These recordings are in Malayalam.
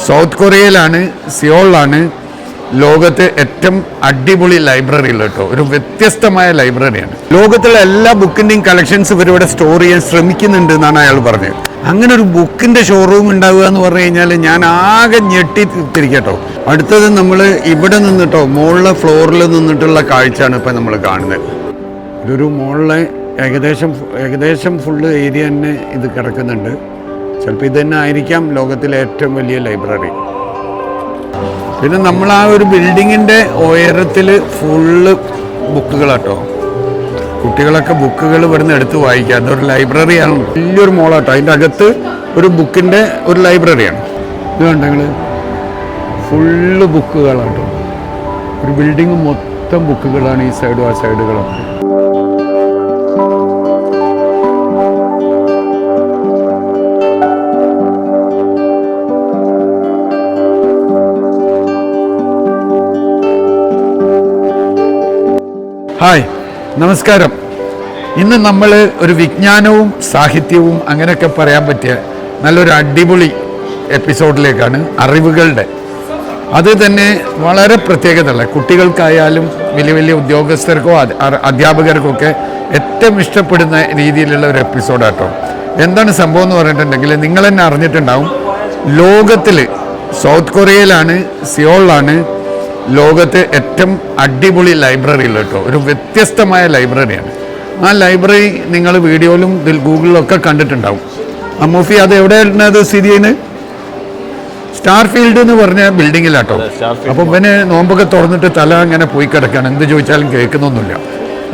സൗത്ത് കൊറിയയിലാണ്, സിയോളിലാണ് ലോകത്തെ ഏറ്റവും അടിപൊളി ലൈബ്രറി ഉള്ളത് കേട്ടോ. ഒരു വ്യത്യസ്തമായ ലൈബ്രറിയാണ്. ലോകത്തിലെ എല്ലാ ബുക്കിൻ്റെയും കളക്ഷൻസ് ഇവരിവിടെ സ്റ്റോർ ചെയ്യാൻ ശ്രമിക്കുന്നുണ്ട് എന്നാണ് അയാൾ പറഞ്ഞത്. അങ്ങനെ ഒരു ബുക്കിൻ്റെ ഷോറൂം ഉണ്ടാവുക എന്ന് പറഞ്ഞു കഴിഞ്ഞാൽ ഞാൻ ആകെ ഞെട്ടി തിരിക്കട്ടോ. അടുത്തത് നമ്മൾ ഇവിടെ നിന്നിട്ടോ മുകളിലെ ഫ്ലോറിൽ നിന്നിട്ടുള്ള കാഴ്ചയാണ് ഇപ്പം നമ്മൾ കാണുന്നത്. ഇതൊരു മുകളിലെ ഏകദേശം ഫുള്ള് ഏരിയ തന്നെ ഇത് കിടക്കുന്നുണ്ട്. ചിലപ്പോൾ ഇത് തന്നെ ആയിരിക്കാം ലോകത്തിലെ ഏറ്റവും വലിയ ലൈബ്രറി. പിന്നെ നമ്മൾ ആ ഒരു ബിൽഡിങ്ങിൻ്റെ ഉയരത്തിൽ ഫുള്ള് ബുക്കുകളാട്ടോ. കുട്ടികളൊക്കെ ബുക്കുകൾ ഇവിടുന്ന് എടുത്ത് വായിക്കുക. അതൊരു ലൈബ്രറിയാണ്, വലിയൊരു മോളാട്ടോ. അതിൻ്റെ അകത്ത് ഒരു ബുക്കിൻ്റെ ഒരു ലൈബ്രറിയാണ്. ഇത് കണ്ടെങ്കിൽ ഫുള്ള് ബുക്കുകളാട്ടോ. ഒരു ബിൽഡിങ് മൊത്തം ബുക്കുകളാണ്, ഈ സൈഡും ആ സൈഡുകളൊക്കെ. ഹായ്, നമസ്കാരം. ഇന്ന് നമ്മൾ ഒരു വിജ്ഞാനവും സാഹിത്യവും അങ്ങനെയൊക്കെ പറയാൻ പറ്റിയ നല്ലൊരു അടിപൊളി എപ്പിസോഡിലേക്കാണ്. അറിവുകളുടെ അത് തന്നെ വളരെ പ്രത്യേകതയുള്ള കുട്ടികൾക്കായാലും വലിയ വലിയ ഉദ്യോഗസ്ഥർക്കോ അധ്യാപകർക്കൊക്കെ ഏറ്റവും ഇഷ്ടപ്പെടുന്ന രീതിയിലുള്ള ഒരു എപ്പിസോഡാട്ടോ. എന്താണ് സംഭവം എന്ന് പറഞ്ഞിട്ടുണ്ടെങ്കിൽ നിങ്ങൾ തന്നെ അറിഞ്ഞിട്ടുണ്ടാവും, ലോകത്തിൽ സൗത്ത് കൊറിയയിലാണ്, സിയോളിലാണ് ലോകത്തെ ഏറ്റവും അടിപൊളി ലൈബ്രറി ഉള്ളത് കേട്ടോ. ഒരു വ്യത്യസ്തമായ ലൈബ്രറിയാണ്. ആ ലൈബ്രറി നിങ്ങൾ വീഡിയോയിലും ഗൂഗിളിലൊക്കെ കണ്ടിട്ടുണ്ടാവും. മൂഫി അത് എവിടെയാണ് അത് സ്ഥിതി ചെയ്യുന്നത്? സ്റ്റാർ ഫീൽഡ് എന്ന് പറഞ്ഞ ബിൽഡിങ്ങിലാട്ടോ. അപ്പോൾ ഇവന് നോമ്പൊക്കെ തുറന്നിട്ട് തല അങ്ങനെ പോയി കിടക്കുകയാണ്, എന്ത് ചോദിച്ചാലും കേൾക്കുന്നൊന്നുമില്ല.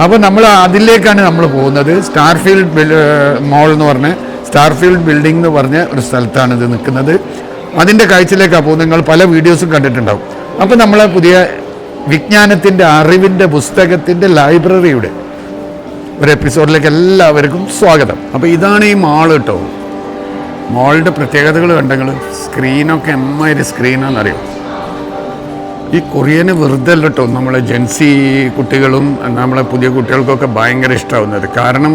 അപ്പോൾ നമ്മൾ അതിലേക്കാണ് നമ്മൾ പോകുന്നത്. സ്റ്റാർ ഫീൽഡ് മോൾ എന്ന് പറഞ്ഞ സ്റ്റാർ ഫീൽഡ് ബിൽഡിംഗ് എന്ന് പറഞ്ഞ ഒരു സ്ഥലത്താണ് ഇത് നിൽക്കുന്നത്. അതിൻ്റെ കാഴ്ചയിലേക്കാണ് പോകുന്നത്. നിങ്ങൾ പല വീഡിയോസും കണ്ടിട്ടുണ്ടാവും. അപ്പോൾ നമ്മളെ പുതിയ വിജ്ഞാനത്തിൻ്റെ അറിവിൻ്റെ പുസ്തകത്തിൻ്റെ ലൈബ്രറിയുടെ ഒരു എപ്പിസോഡിലേക്ക് എല്ലാവർക്കും സ്വാഗതം. അപ്പോൾ ഇതാണ് ഈ മാൾ കേട്ടോ. മാളിൻ്റെ പ്രത്യേകതകൾ കണ്ടെങ്കിൽ സ്ക്രീനൊക്കെ എമ്മാതിരി സ്ക്രീനാണെന്നറിയോ. ഈ കൊറിയന് വെറുതെ അല്ല കേട്ടോ നമ്മളെ ജെൻസി കുട്ടികളും നമ്മളെ പുതിയ കുട്ടികൾക്കൊക്കെ ഭയങ്കര ഇഷ്ടമാവുന്നത്. കാരണം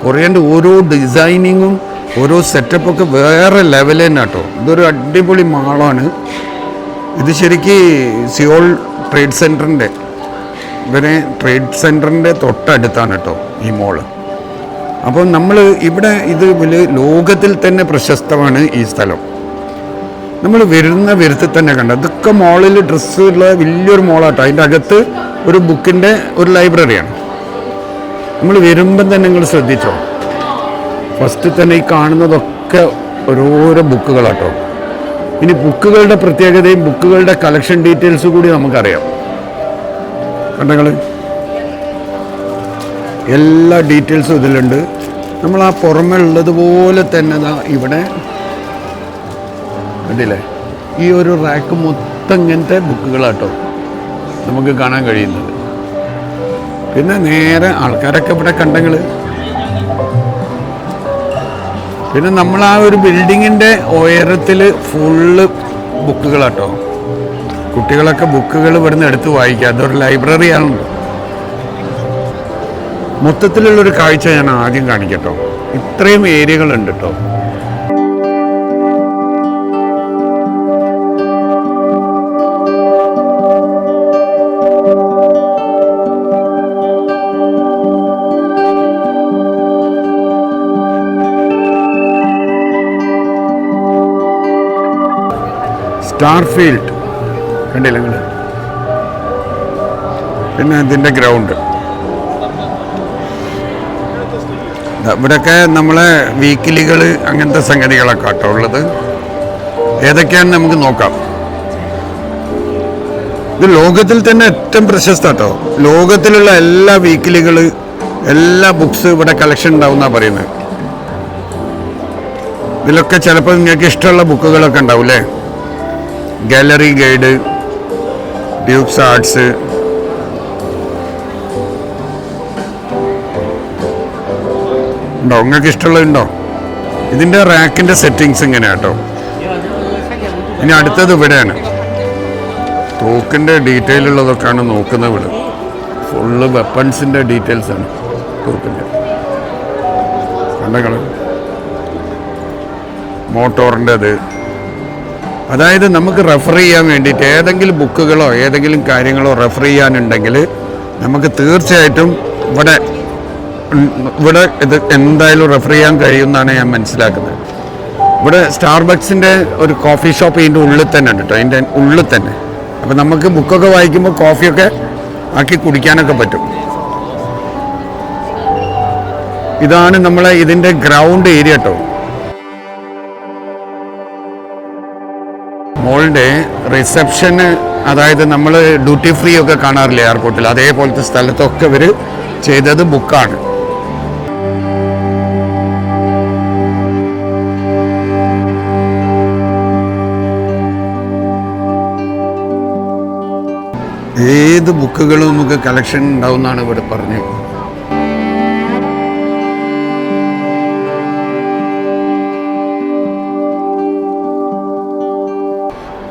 കൊറിയൻ്റെ ഓരോ ഡിസൈനിങ്ങും ഓരോ സെറ്റപ്പൊക്കെ വേറെ ലെവൽ തന്നെ കേട്ടോ. ഇതൊരു അടിപൊളി മാളാണ്. ഇത് ശരിക്ക് സിയോൾ ട്രേഡ് സെൻറ്ററിൻ്റെ തൊട്ടടുത്താണ് കേട്ടോ ഈ മോള്. അപ്പോൾ നമ്മൾ ഇവിടെ ഇത് ലോകത്തിൽ തന്നെ പ്രശസ്തമാണ് ഈ സ്ഥലം. നമ്മൾ വരുത്തിൽ തന്നെ കണ്ട ഇതൊക്കെ മോളിൽ ഡ്രസ്സുള്ള വലിയൊരു മോളാട്ടോ. അതിൻ്റെ അകത്ത് ഒരു ബുക്കിൻ്റെ ഒരു ലൈബ്രറിയാണ്. നമ്മൾ വരുമ്പം തന്നെ നിങ്ങൾ ശ്രദ്ധിച്ചോ, ഫസ്റ്റ് തന്നെ ഈ കാണുന്നതൊക്കെ ഓരോരോ ബുക്കുകളാട്ടോ. ഇനി ബുക്കുകളുടെ പ്രത്യേകതയും ബുക്കുകളുടെ കളക്ഷൻ ഡീറ്റെയിൽസ് കൂടി നമുക്കറിയാം. കണ്ടങ്ങൾ എല്ലാ ഡീറ്റെയിൽസും ഇതിലുണ്ട്. നമ്മൾ ആ പുറമെ ഉള്ളതുപോലെ തന്നെ ഇവിടെ കണ്ടില്ലേ, ഈ ഒരു റാക്ക് മൊത്തം ഇങ്ങനത്തെ ബുക്കുകളാട്ടോ നമുക്ക് കാണാൻ കഴിയുന്നത്. പിന്നെ നേരെ ആൾക്കാരൊക്കെ ഇവിടെ കണ്ടെങ്കിൽ പിന്നെ നമ്മൾ ആ ഒരു ബിൽഡിങ്ങിൻ്റെ ഉയരത്തിൽ ഫുള്ള് ബുക്കുകളാട്ടോ. കുട്ടികളൊക്കെ ബുക്കുകൾ ഇവിടുന്ന് എടുത്ത് വായിക്കുക. അതൊരു ലൈബ്രറിയാണ്. മൊത്തത്തിലുള്ളൊരു കാഴ്ച ഞാൻ ആദ്യം കാണിക്കട്ടോ. ഇത്രയും ഏരിയകളുണ്ട് കേട്ടോ. സ്റ്റാർ ഫീൽഡ് കണ്ടില്ല നിങ്ങൾ. പിന്നെ ഇതിൻ്റെ ഗ്രൗണ്ട് ഇവിടെയൊക്കെ നമ്മളെ വീക്കിലികൾ അങ്ങനത്തെ സംഗതികളൊക്കെ ആട്ടോ ഉള്ളത്. ഏതൊക്കെയാണെന്ന് നമുക്ക് നോക്കാം. ഇത് ലോകത്തിൽ തന്നെ ഏറ്റവും പ്രശസ്ത കേട്ടോ. ലോകത്തിലുള്ള എല്ലാ വീക്കിലികൾ, എല്ലാ ബുക്സ് ഇവിടെ കളക്ഷൻ ഉണ്ടാവുമെന്നാണ് പറയുന്നത്. ഇതിലൊക്കെ ചിലപ്പോൾ നിങ്ങൾക്ക് ഇഷ്ടമുള്ള ബുക്കുകളൊക്കെ ഉണ്ടാവും അല്ലേ. ഗാലറി ഗൈഡ്, ഡ്യൂക്സ് ആർട്സ്, ഉണ്ടോ? നിങ്ങൾക്ക് ഇഷ്ടമുള്ളതുണ്ടോ? ഇതിൻ്റെ റാക്കിൻ്റെ സെറ്റിങ്സ് ഇങ്ങനെയാണ് കേട്ടോ. ഇനി അടുത്തത് ഇവിടെയാണ്. തോക്കിൻ്റെ ഡീറ്റെയിൽ ഉള്ളതൊക്കെയാണ് നോക്കുന്നത്. ഇവിടെ ഫുള്ള് വെപ്പൺസിൻ്റെ ഡീറ്റെയിൽസാണ് തോക്കിൻ്റെ. കണ്ടങ്ങൾ മോട്ടോറിൻ്റെ അത് അതായത് നമുക്ക് റെഫർ ചെയ്യാൻ വേണ്ടിയിട്ട് ഏതെങ്കിലും ബുക്കുകളോ ഏതെങ്കിലും കാര്യങ്ങളോ റെഫർ ചെയ്യാനുണ്ടെങ്കിൽ നമുക്ക് തീർച്ചയായിട്ടും ഇവിടെ ഇത് എന്തായാലും റെഫർ ചെയ്യാൻ കഴിയുമെന്നാണ് ഞാൻ മനസ്സിലാക്കുന്നത്. ഇവിടെ സ്റ്റാർബക്സിൻ്റെ ഒരു കോഫി ഷോപ്പ് ഇതിൻ്റെ ഉള്ളിൽ തന്നെ ഉണ്ട് കേട്ടോ, അതിൻ്റെ ഉള്ളിൽ തന്നെ. അപ്പോൾ നമുക്ക് ബുക്കൊക്കെ വായിക്കുമ്പോൾ കോഫിയൊക്കെ ആക്കി കുടിക്കാനൊക്കെ പറ്റും. ഇതാണ് നമ്മളെ ഇതിൻ്റെ ഗ്രൗണ്ട് ഏരിയ കേട്ടോ. മോളുടെ റിസപ്ഷന്, അതായത് നമ്മൾ ഡ്യൂട്ടി ഫ്രീ ഒക്കെ കാണാറില്ലേ എയർപോർട്ടിൽ, അതേപോലത്തെ സ്ഥലത്തൊക്കെ ഇവർ ചെയ്തത് ബുക്കാണ്. ഏത് ബുക്കുകളും നമുക്ക് കളക്ഷൻ ഉണ്ടാവുമെന്നാണ് ഇവിടെ പറഞ്ഞത്.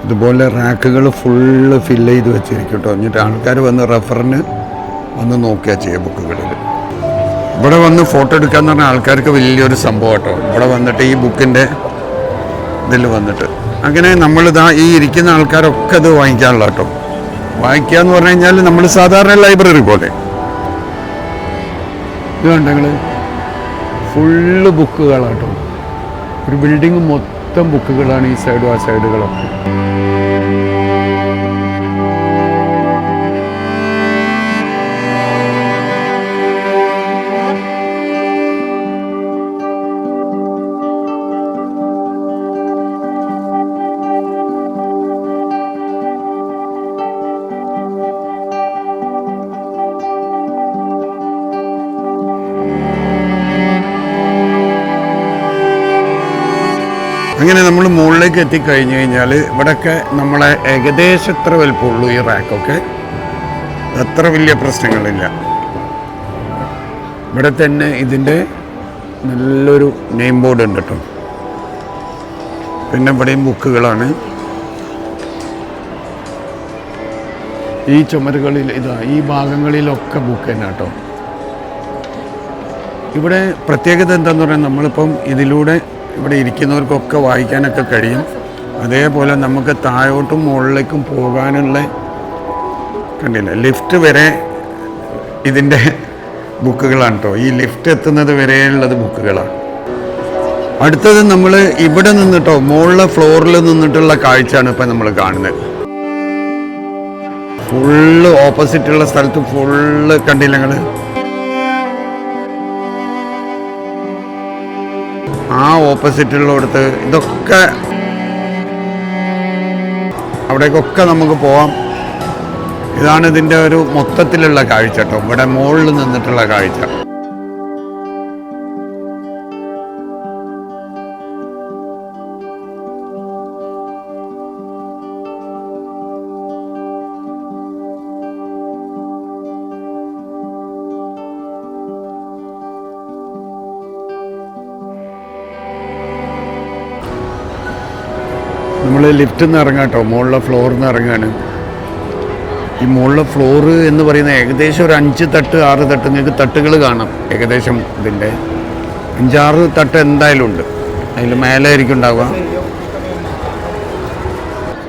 ഇതുപോലെ റാക്കുകൾ ഫുള്ള് ഫില്ല് ചെയ്ത് വെച്ചിരിക്കും കേട്ടോ. എന്നിട്ട് ആൾക്കാർ വന്ന് റെഫറിന് വന്ന് നോക്കിയാൽ ചെയ്യുക ബുക്കുകളിൽ. ഇവിടെ വന്ന് ഫോട്ടോ എടുക്കാന്ന് പറഞ്ഞാൽ ആൾക്കാർക്ക് വലിയൊരു സംഭവം കേട്ടോ. ഇവിടെ വന്നിട്ട് ഈ ബുക്കിൻ്റെ ഇതിൽ വന്നിട്ട് അങ്ങനെ നമ്മളിതാ ഈ ഇരിക്കുന്ന ആൾക്കാരൊക്കെ ഇത് വാങ്ങിക്കാനുള്ള കേട്ടോ. വായിക്കുക എന്ന് പറഞ്ഞു കഴിഞ്ഞാൽ നമ്മൾ സാധാരണ ലൈബ്രറി പോലെ. ഇത് കണ്ടെങ്കിൽ ഫുള്ള് ബുക്കുകളാട്ടോ. ഒരു ബിൽഡിങ് മൊത്തം ബുക്കുകളാണ് ഈ സൈഡും ആ സൈഡുകളൊക്കെ. അങ്ങനെ നമ്മൾ മുകളിലേക്ക് എത്തിക്കഴിഞ്ഞ് കഴിഞ്ഞാൽ ഇവിടെയൊക്കെ നമ്മളെ ഏകദേശം എത്ര വലുപ്പമുള്ളൂ ഈ റാക്കൊക്കെ, അത്ര വലിയ പ്രശ്നങ്ങളില്ല. ഇവിടെ തന്നെ ഇതിൻ്റെ നല്ലൊരു നെയിം ബോർഡ് ഉണ്ട് കേട്ടോ. പിന്നെ ഇവിടെയും ബുക്കുകളാണ്. ഈ ചുമരുകളിൽ ഈ ഭാഗങ്ങളിലൊക്കെ ബുക്ക് തന്നെ കേട്ടോ. ഇവിടെ പ്രത്യേകത എന്താണെന്ന് പറഞ്ഞാൽ നമ്മളിപ്പം ഇതിലൂടെ ഇവിടെ ഇരിക്കുന്നവർക്കൊക്കെ വായിക്കാനൊക്കെ കഴിയും. അതേപോലെ നമുക്ക് താഴോട്ടും മുകളിലേക്കും പോകാനുള്ള കണ്ടില്ല, ലിഫ്റ്റ് വരെ ഇതിൻ്റെ ബുക്കുകളാണ് കേട്ടോ. ഈ ലിഫ്റ്റ് എത്തുന്നത് വരെയുള്ളത് ബുക്കുകളാണ്. അടുത്തത് നമ്മൾ ഇവിടെ നിന്നിട്ടോ മുകളിലെ ഫ്ലോറിൽ നിന്നിട്ടുള്ള കാഴ്ചയാണ് ഇപ്പം നമ്മൾ കാണുന്നത്. ഫുള്ള് ഓപ്പോസിറ്റുള്ള സ്ഥലത്ത് ഫുള്ള് കണ്ടില്ല നിങ്ങൾ. ആ ഓപ്പോസിറ്റുള്ളടത്ത് ഇതൊക്കെ അവിടേക്കൊക്കെ നമുക്ക് പോവാം. ഇതാണ് ഇതിൻ്റെ ഒരു മൊത്തത്തിലുള്ള കാഴ്ച കേട്ടോ, ഇവിടെ മുകളിൽ നിന്നിട്ടുള്ള കാഴ്ച. നമ്മൾ ലിഫ്റ്റിൽ നിന്ന് ഇറങ്ങാം കേട്ടോ, മുകളിലെ ഫ്ലോറിൽ നിന്ന് ഇറങ്ങാണ്. ഈ മുകളിലെ ഫ്ലോറ് എന്ന് പറയുന്നത് ഏകദേശം ഒരു 5 തട്ട് 6 തട്ട് നിങ്ങൾക്ക് തട്ടുകൾ കാണാം. ഏകദേശം ഇതിൻ്റെ 5-6 തട്ട് എന്തായാലും ഉണ്ട്. അതിൽ മേലെ ആയിരിക്കും ഉണ്ടാവുക.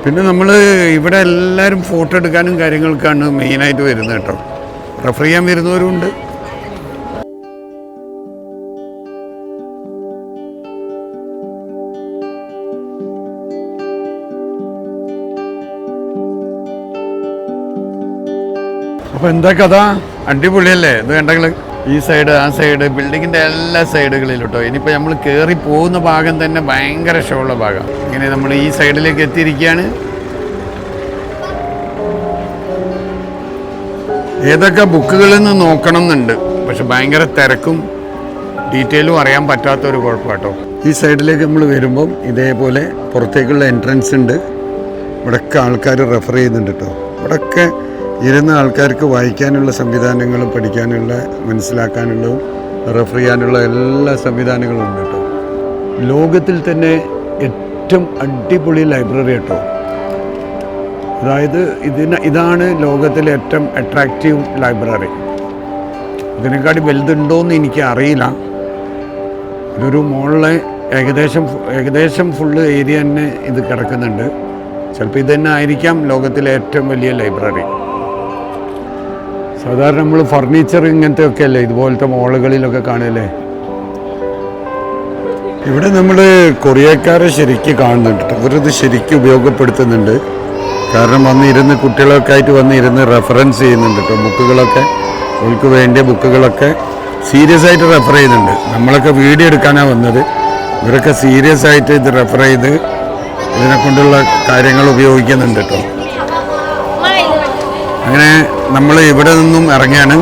പിന്നെ നമ്മൾ ഇവിടെ എല്ലാവരും ഫോട്ടോ എടുക്കാനും കാര്യങ്ങൾക്കാണ് മെയിനായിട്ട് വരുന്നത് കേട്ടോ. റെഫർ ചെയ്യാൻ വരുന്നവരുണ്ട്. അപ്പോൾ എന്താ കഥ, അടിപൊളിയല്ലേ ഇത് കണ്ടെങ്കിൽ. ഈ സൈഡ് ആ സൈഡ് ബിൽഡിങ്ങിൻ്റെ എല്ലാ സൈഡുകളിലും കേട്ടോ. ഇനിയിപ്പോൾ നമ്മൾ കയറി പോകുന്ന ഭാഗം തന്നെ ഭയങ്കര ഷോയുള്ള ഭാഗം. ഇങ്ങനെ നമ്മൾ ഈ സൈഡിലേക്ക് എത്തിയിരിക്കുകയാണ്. ഏതൊക്കെ ബുക്കുകളിൽ നിന്ന് നോക്കണം എന്നുണ്ട്, പക്ഷെ ഭയങ്കര തിരക്കും ഡീറ്റെയിലും അറിയാൻ പറ്റാത്തൊരു കുഴപ്പമാട്ടോ. ഈ സൈഡിലേക്ക് നമ്മൾ വരുമ്പം ഇതേപോലെ പുറത്തേക്കുള്ള എൻട്രൻസ് ഉണ്ട്. ഇവിടെയൊക്കെ ആൾക്കാർ റെഫർ ചെയ്യുന്നുണ്ട് കേട്ടോ. ഇവിടെയൊക്കെ ഇരുന്ന ആൾക്കാർക്ക് വായിക്കാനുള്ള സംവിധാനങ്ങളും പഠിക്കാനുള്ള മനസ്സിലാക്കാനുള്ളതും റെഫർ ചെയ്യാനുള്ള എല്ലാ സംവിധാനങ്ങളും ഉണ്ട് കേട്ടോ. ലോകത്തിൽ തന്നെ ഏറ്റവും അടിപൊളി ലൈബ്രറി കേട്ടോ. അതായത് ഇതാണ് ലോകത്തിലെ ഏറ്റവും അട്രാക്റ്റീവ് ലൈബ്രറി. ഇതിനെക്കാട്ടി വലുതുണ്ടോയെന്ന് എനിക്ക് അറിയില്ല. ഇതൊരു മോളിലെ ഏകദേശം ഫുള്ള് ഏരിയ തന്നെ ഇത് കിടക്കുന്നുണ്ട്. ചിലപ്പോൾ ഇത് തന്നെ ആയിരിക്കാം ലോകത്തിലെ ഏറ്റവും വലിയ ലൈബ്രറി. സാധാരണ നമ്മൾ ഫർണിച്ചർ ഇങ്ങനത്തെ ഒക്കെ അല്ലേ ഇതുപോലത്തെ മോളുകളിലൊക്കെ കാണല്ലേ. ഇവിടെ നമ്മൾ കൊറിയക്കാരെ ശരിക്കും കാണുന്നുണ്ട്. അവരിത് ശരിക്കും ഉപയോഗപ്പെടുത്തുന്നുണ്ട്. കാരണം വന്നിരുന്ന് കുട്ടികളൊക്കെ ആയിട്ട് വന്നിരുന്ന് റെഫറൻസ് ചെയ്യുന്നുണ്ട് കേട്ടോ. ബുക്കുകളൊക്കെ അവർക്ക് വേണ്ടിയ ബുക്കുകളൊക്കെ സീരിയസ് ആയിട്ട് റെഫർ ചെയ്യുന്നുണ്ട്. നമ്മളൊക്കെ വീഡിയോ എടുക്കാനാണ് വന്നത്. ഇവരൊക്കെ സീരിയസ് ആയിട്ട് ഇത് റെഫർ ചെയ്ത് ഇതിനെ കൊണ്ടുള്ള കാര്യങ്ങൾ ഉപയോഗിക്കുന്നുണ്ട് കേട്ടോ. അങ്ങനെ നമ്മൾ ഇവിടെ നിന്നും ഇറങ്ങിയാണ്.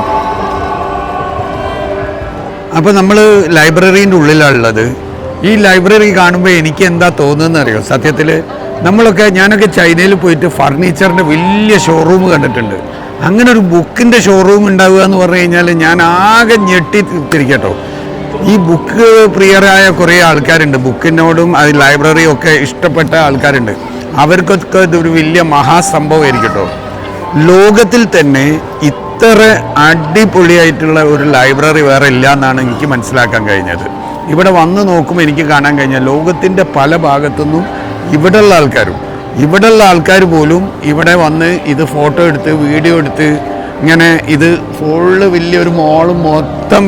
അപ്പോൾ നമ്മൾ ലൈബ്രറീൻ്റെ ഉള്ളിലാണുള്ളത്. ഈ ലൈബ്രറി കാണുമ്പോൾ എനിക്ക് എന്താ തോന്നുന്നതെന്ന് അറിയോ? സത്യത്തിൽ ഞാനൊക്കെ ചൈനയിൽ പോയിട്ട് ഫർണിച്ചറിൻ്റെ വലിയ ഷോറൂം കണ്ടിട്ടുണ്ട്. അങ്ങനെ ഒരു ബുക്കിൻ്റെ ഷോറൂം ഉണ്ടാവുക എന്ന് പറഞ്ഞു കഴിഞ്ഞാൽ ഞാൻ ആകെ ഞെട്ടിത്തിരിക്കട്ടോ. ഈ ബുക്ക് പ്രിയരായ കുറേ ആൾക്കാരുണ്ട്, ബുക്കിനോടും അത് ലൈബ്രറിയും ഒക്കെ ഇഷ്ടപ്പെട്ട ആൾക്കാരുണ്ട്. അവർക്കൊക്കെ ഇതൊരു വലിയ മഹാസംഭവമായിരിക്കും കേട്ടോ. ലോകത്തിൽ തന്നെ ഇത്ര അടിപൊളിയായിട്ടുള്ള ഒരു ലൈബ്രറി വേറെ ഇല്ല എന്നാണ് എനിക്ക് മനസ്സിലാക്കാൻ കഴിഞ്ഞത്. ഇവിടെ വന്ന് നോക്കുമ്പോൾ എനിക്ക് കാണാൻ കഴിഞ്ഞാൽ ലോകത്തിൻ്റെ പല ഭാഗത്തുനിന്നും ഇവിടെയുള്ള ആൾക്കാർ പോലും ഇവിടെ വന്ന് ഇത് ഫോട്ടോ എടുത്ത് വീഡിയോ എടുത്ത് ഇങ്ങനെ ഇത് ഫുള്ള് വലിയൊരു മോളും മൊത്തം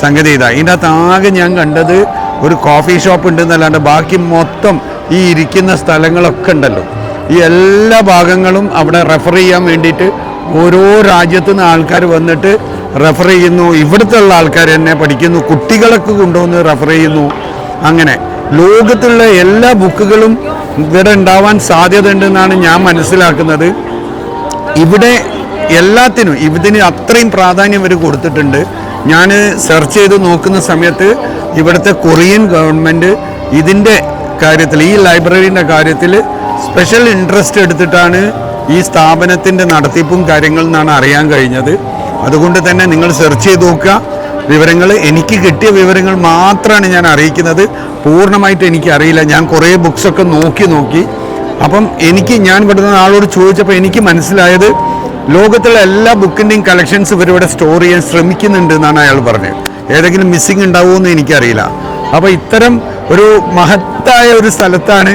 സംഗതി ഇതാ. ഇതിൻ്റെ അകത്ത് ആകെ ഞാൻ കണ്ടത് ഒരു കോഫി ഷോപ്പ് ഉണ്ടെന്നല്ലാണ്ട് ബാക്കി മൊത്തം ഈ ഇരിക്കുന്ന സ്ഥലങ്ങളൊക്കെ ഉണ്ടല്ലോ, ഈ എല്ലാ ഭാഗങ്ങളും അവിടെ റെഫർ ചെയ്യാൻ വേണ്ടിയിട്ട് ഓരോ രാജ്യത്തു നിന്ന് ആൾക്കാർ വന്നിട്ട് റെഫർ ചെയ്യുന്നു. ഇവിടുത്തെ ഉള്ള ആൾക്കാർ തന്നെ പഠിക്കുന്നു, കുട്ടികളൊക്കെ കൊണ്ടുവന്ന് റെഫർ ചെയ്യുന്നു. അങ്ങനെ ലോകത്തുള്ള എല്ലാ ബുക്കുകളും ഇവിടെ ഉണ്ടാവാൻ സാധ്യത ഉണ്ടെന്നാണ് ഞാൻ മനസ്സിലാക്കുന്നത്. ഇവിടെ എല്ലാത്തിനും ഇതിന് അത്രയും പ്രാധാന്യം ഇവർ കൊടുത്തിട്ടുണ്ട്. ഞാൻ സെർച്ച് ചെയ്ത് നോക്കുന്ന സമയത്ത് ഇവിടുത്തെ കൊറിയൻ ഗവൺമെൻറ് ഇതിൻ്റെ കാര്യത്തിൽ, ഈ ലൈബ്രറീൻ്റെ കാര്യത്തിൽ സ്പെഷ്യൽ ഇൻട്രസ്റ്റ് എടുത്തിട്ടാണ് ഈ സ്ഥാപനത്തിൻ്റെ നടത്തിപ്പും കാര്യങ്ങൾ എന്നാണ് അറിയാൻ കഴിഞ്ഞത്. അതുകൊണ്ട് തന്നെ നിങ്ങൾ സെർച്ച് ചെയ്ത് നോക്കുക. വിവരങ്ങൾ എനിക്ക് കിട്ടിയ വിവരങ്ങൾ മാത്രമാണ് ഞാൻ അറിയിക്കുന്നത്. പൂർണ്ണമായിട്ട് എനിക്കറിയില്ല. ഞാൻ കുറേ ബുക്സൊക്കെ നോക്കി അപ്പം ഞാൻ ഇവിടുന്ന് ആളോട് ചോദിച്ചപ്പോൾ എനിക്ക് മനസ്സിലായത് ലോകത്തുള്ള എല്ലാ ബുക്കിൻ്റെയും കളക്ഷൻസ് ഇവരിവിടെ സ്റ്റോർ ചെയ്യാൻ ശ്രമിക്കുന്നുണ്ട് എന്നാണ് അയാൾ പറഞ്ഞത്. ഏതെങ്കിലും മിസ്സിങ് ഉണ്ടാവുമെന്ന് എനിക്കറിയില്ല. അപ്പോൾ ഇത്തരം ഒരു മഹത്തായ ഒരു സ്ഥലത്താണ്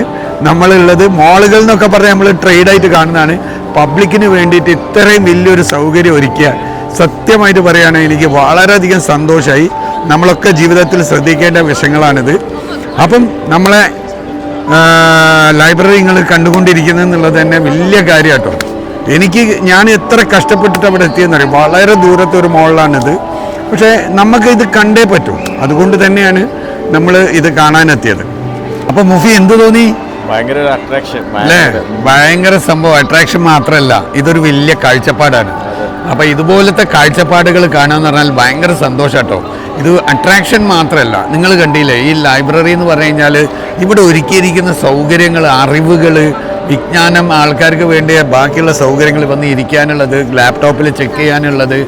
നമ്മളുള്ളത്. മോളുകൾ എന്നൊക്കെ പറഞ്ഞാൽ നമ്മൾ ട്രേഡായിട്ട് കാണുന്നതാണ്. പബ്ലിക്കിന് വേണ്ടിയിട്ട് ഇത്രയും വലിയൊരു സൗകര്യം ഒരുക്കിയ സത്യമായിട്ട് പറയുകയാണെങ്കിൽ എനിക്ക് വളരെയധികം സന്തോഷമായി. നമ്മളൊക്കെ ജീവിതത്തിൽ ശ്രദ്ധിക്കേണ്ട വിഷയങ്ങളാണിത്. അപ്പം നമ്മളെ ലൈബ്രറി നിങ്ങൾ കണ്ടുകൊണ്ടിരിക്കുന്നത് എന്നുള്ളത് തന്നെ വലിയ കാര്യമാട്ടോ. ഞാൻ എത്ര കഷ്ടപ്പെട്ടിട്ട് അവിടെ എത്തിയെന്നറിയാം. വളരെ ദൂരത്തെ ഒരു മോളിലാണിത്. പക്ഷേ നമുക്ക് ഇത് കണ്ടേ പറ്റും. അതുകൊണ്ട് തന്നെയാണ് നമ്മൾ ഇത് കാണാനെത്തിയത്. അപ്പം മുഫി എന്ത് തോന്നി? ഭയങ്കര അട്രാക്ഷൻ അല്ലേ? ഭയങ്കര സംഭവം. അട്രാക്ഷൻ മാത്രമല്ല, ഇതൊരു വലിയ കാഴ്ചപ്പാടാണ്. അപ്പം ഇതുപോലത്തെ കാഴ്ചപ്പാടുകൾ കാണാന്ന് പറഞ്ഞാൽ ഭയങ്കര സന്തോഷം കേട്ടോ. ഇത് അട്രാക്ഷൻ മാത്രമല്ല, നിങ്ങൾ കണ്ടില്ലേ ഈ ലൈബ്രറി എന്ന് പറഞ്ഞു കഴിഞ്ഞാൽ ഇവിടെ ഒരുക്കിയിരിക്കുന്ന സൗകര്യങ്ങൾ, അറിവുകൾ, വിജ്ഞാനം, ആൾക്കാർക്ക് വേണ്ടിയ ബാക്കിയുള്ള സൗകര്യങ്ങൾ വന്ന് ഇരിക്കാനുള്ളത്, ലാപ്ടോപ്പിൽ ചെക്ക് ചെയ്യാനുള്ളത്,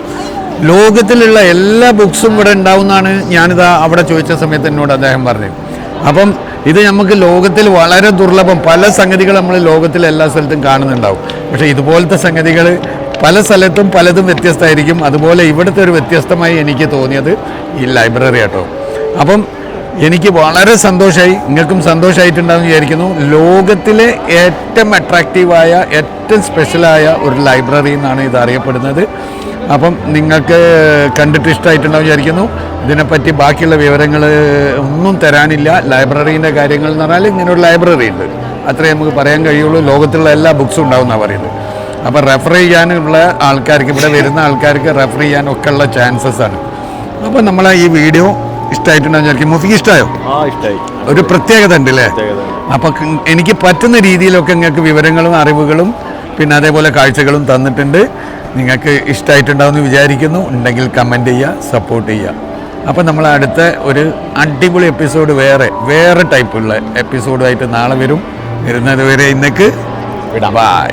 ലോകത്തിലുള്ള എല്ലാ ബുക്സും ഇവിടെ ഉണ്ടാവുമെന്നാണ് ഞാനിതാ അവിടെ ചോദിച്ച സമയത്ത് എന്നോട് അദ്ദേഹം പറഞ്ഞത്. അപ്പം ഇത് നമുക്ക് ലോകത്തിൽ വളരെ ദുർലഭം. പല സംഗതികൾ നമ്മൾ ലോകത്തിലെ എല്ലാ സ്ഥലത്തും കാണുന്നുണ്ടാവും. പക്ഷേ ഇതുപോലത്തെ സംഗതികൾ പല സ്ഥലത്തും പലതും വ്യത്യസ്തമായിരിക്കും. അതുപോലെ ഇവിടുത്തെ ഒരു വ്യത്യസ്തമായി എനിക്ക് തോന്നിയത് ഈ ലൈബ്രറി കേട്ടോ. അപ്പം എനിക്ക് വളരെ സന്തോഷമായി, നിങ്ങൾക്കും സന്തോഷമായിട്ടുണ്ടാകുമെന്ന് വിചാരിക്കുന്നു. ലോകത്തിലെ ഏറ്റവും അട്രാക്റ്റീവായ, ഏറ്റവും സ്പെഷ്യലായ ഒരു ലൈബ്രറി എന്നാണ് ഇത് അറിയപ്പെടുന്നത്. അപ്പം നിങ്ങൾക്ക് കണ്ടിട്ട് ഇഷ്ടമായിട്ടുണ്ടാവും വിചാരിക്കുന്നു. ഇതിനെപ്പറ്റി ബാക്കിയുള്ള വിവരങ്ങൾ ഒന്നും തരാനില്ല. ലൈബ്രറീൻ്റെ കാര്യങ്ങൾ എന്ന് പറഞ്ഞാൽ ഇങ്ങനൊരു ലൈബ്രറി ഉണ്ട്, അത്രേ നമുക്ക് പറയാൻ കഴിയുള്ളൂ. ലോകത്തിലുള്ള എല്ലാ ബുക്സും ഉണ്ടാവുമെന്നാണ് പറയുന്നത്. അപ്പോൾ റെഫർ ചെയ്യാനുള്ള ആൾക്കാർക്ക്, ഇവിടെ വരുന്ന ആൾക്കാർക്ക് റെഫർ ചെയ്യാനൊക്കെ ഉള്ള ചാൻസസ് ആണ്. അപ്പോൾ നമ്മളെ ഈ വീഡിയോ ഇഷ്ടമായിട്ടുണ്ടാവും വിചാരിക്കും. മുഫിക്ക് ഇഷ്ടമായോ? ഒരു പ്രത്യേകത ഉണ്ട് അല്ലേ? അപ്പം എനിക്ക് പറ്റുന്ന രീതിയിലൊക്കെ നിങ്ങൾക്ക് വിവരങ്ങളും അറിവുകളും പിന്നെ അതേപോലെ കാഴ്ചകളും തന്നിട്ടുണ്ട്. നിങ്ങൾക്ക് ഇഷ്ടമായിട്ടുണ്ടാവുമെന്ന് വിചാരിക്കുന്നു. ഉണ്ടെങ്കിൽ കമൻറ്റ് ചെയ്യുക, സപ്പോർട്ട് ചെയ്യുക. അപ്പം നമ്മൾ അടുത്ത ഒരു അടിപൊളി എപ്പിസോഡ് വേറെ ടൈപ്പുള്ള എപ്പിസോഡുമായിട്ട് നാളെ വരുന്നത് വരെ ഇന്നേക്ക് ബൈ.